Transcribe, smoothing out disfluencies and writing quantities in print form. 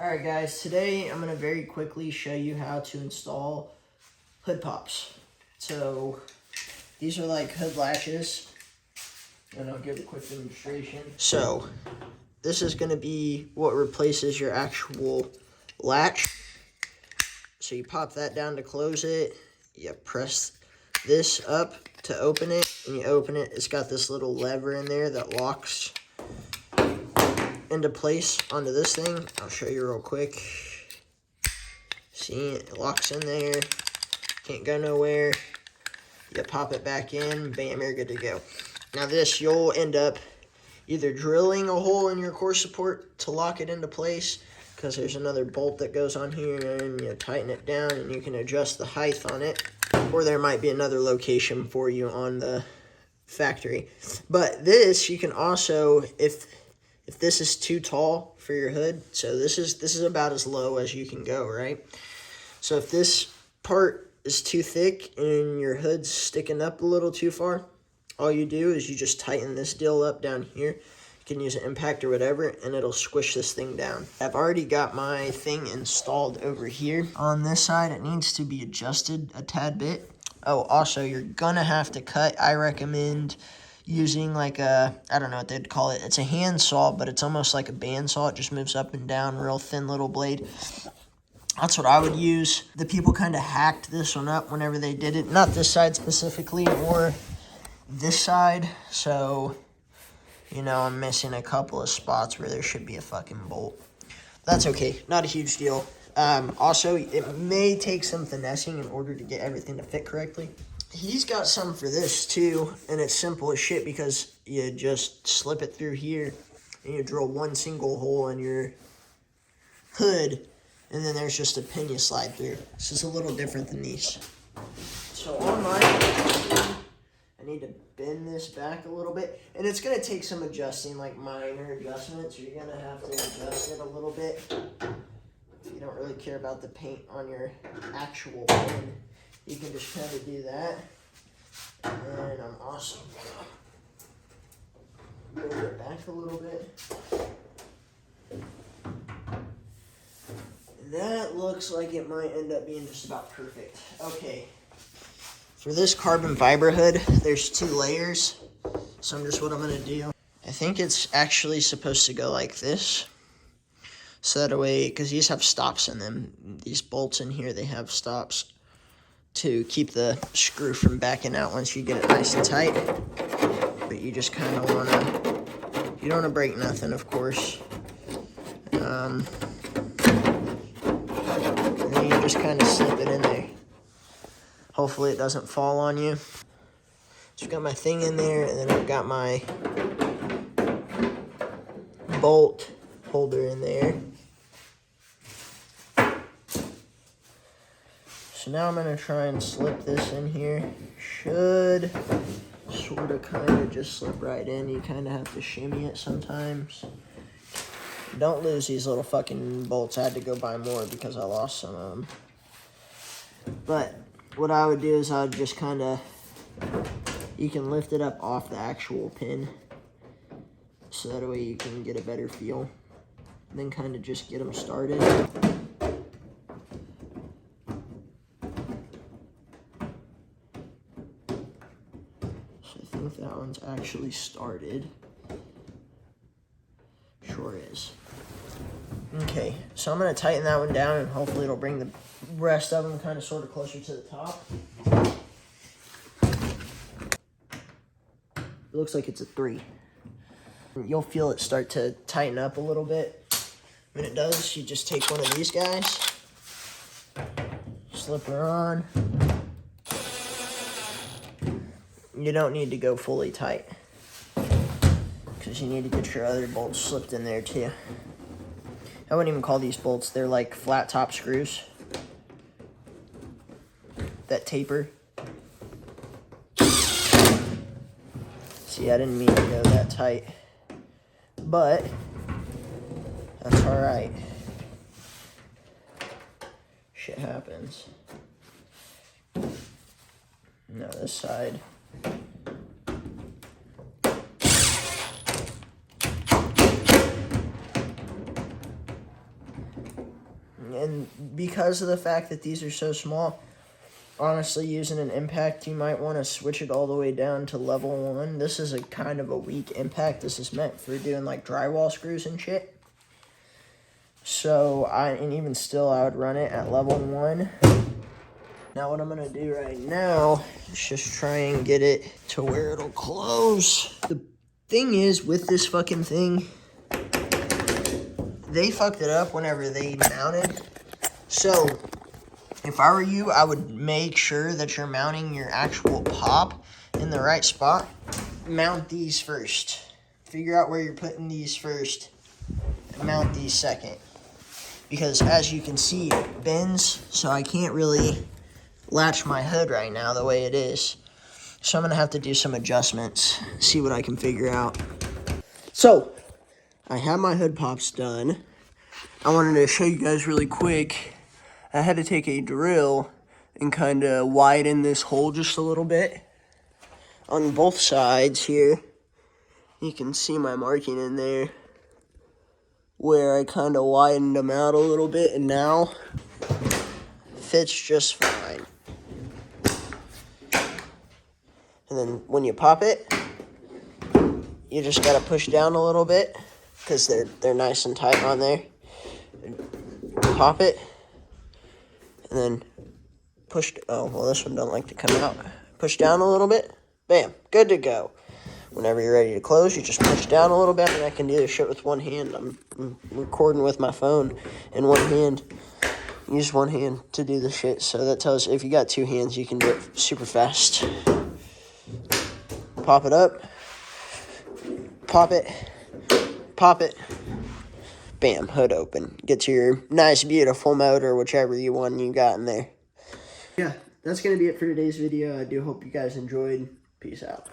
Alright guys, today I'm going to very quickly show you how to install hood pops. So these are like hood latches, and I'll give a quick demonstration. So this is going to be what replaces your actual latch. So you pop that down to close it, you press this up to open it, and you open it. It's got this little lever in there that locks into place onto this thing. I'll show you real quick. See, it locks in there, can't go nowhere. You pop it back in, bam, you're good to go. Now this, you'll end up either drilling a hole in your core support to lock it into place, because there's another bolt that goes on here, and you tighten it down and you can adjust the height on it, or there might be another location for you on the factory. But this, you can also, if this is too tall for your hood, so this is about as low as you can go, right? So if this part is too thick and your hood's sticking up a little too far, all you do is you just tighten this deal up down here. You can use an impact or whatever, and it'll squish this thing down. I've already got my thing installed over here. On this side, it needs to be adjusted a tad bit. Oh, also, you're gonna have to cut. I recommend using like a, I don't know what they'd call it. It's a hand saw, but it's almost like a band saw. It just moves up and down, real thin little blade. That's what I would use. The people kind of hacked this one up whenever they did it. Not this side specifically, or this side. So, you know, I'm missing a couple of spots where there should be a fucking bolt. That's okay. Not a huge deal. Also, it may take some finessing in order to get everything to fit correctly. He's got some for this too, and it's simple as shit because you just slip it through here and you drill one single hole in your hood, and then there's just a pin you slide through. This is a little different than these. So on mine, I need to bend this back a little bit, and it's going to take some adjusting, like minor adjustments. You're going to have to adjust it a little bit if you don't really care about the paint on your actual pin. You can just kind of do that, and I'm also gonna move it back a little bit. That looks like it might end up being just about perfect. Okay, for this carbon fiber hood, there's 2 layers, so what I'm gonna do. I think it's actually supposed to go like this, so that way, because these have stops in them. These bolts in here, they have stops to keep the screw from backing out once you get it nice and tight. But you just kind of want to, you don't want to break nothing, of course. And then you just kind of slip it in there. Hopefully it doesn't fall on you. So I've got my thing in there, and then I've got my bolt holder in there. So now I'm going to try and slip this in here. Should sort of kind of just slip right in. You kind of have to shimmy it sometimes. Don't lose these little fucking bolts. I had to go buy more because I lost some of them. But what I would do is I would just kind of, you can lift it up off the actual pin, so that way you can get a better feel. Then kind of just get them started. I think that one's actually started. Sure is. Okay, so I'm going to tighten that one down, and hopefully it'll bring the rest of them kind of sort of closer to the top. It looks like it's a 3. You'll feel it start to tighten up a little bit. When it does, you just take one of these guys, slip her on. You don't need to go fully tight, because you need to get your other bolts slipped in there too. I wouldn't even call these bolts, they're like flat top screws that taper. See, I didn't mean to go that tight, but that's alright. Shit happens. Now this side. And because of the fact that these are so small, honestly, using an impact, you might want to switch it all the way down to level 1. This is a kind of a weak impact. This is meant for doing like drywall screws and shit. So, and even still, I would run it at level 1. Now, what I'm going to do right now is just try and get it to where it'll close. The thing is, with this fucking thing, they fucked it up whenever they mounted. So, if I were you, I would make sure that you're mounting your actual pop in the right spot. Mount these first. Figure out where you're putting these first. And mount these second. Because as you can see, it bends, so I can't really latch my hood right now the way it is. So I'm going to have to do some adjustments, see what I can figure out. So, I have my hood pops done. I wanted to show you guys really quick. I had to take a drill and kind of widen this hole just a little bit. On both sides here, you can see my marking in there, where I kind of widened them out a little bit, and now fits just fine. And then when you pop it, you just gotta push down a little bit because they're nice and tight on there. Pop it, and then push. Oh well, this one don't like to come out. Push down a little bit. Bam, good to go. Whenever you're ready to close, you just push down a little bit, and I can do this shit with one hand. I'm recording with my phone in one hand. Use one hand to do the shit, so that tells if you got two hands, you can do it super fast. Pop it up. Pop it. Pop it. Bam, hood open. Get to your nice, beautiful motor, whichever one you got in there. Yeah, that's going to be it for today's video. I do hope you guys enjoyed. Peace out.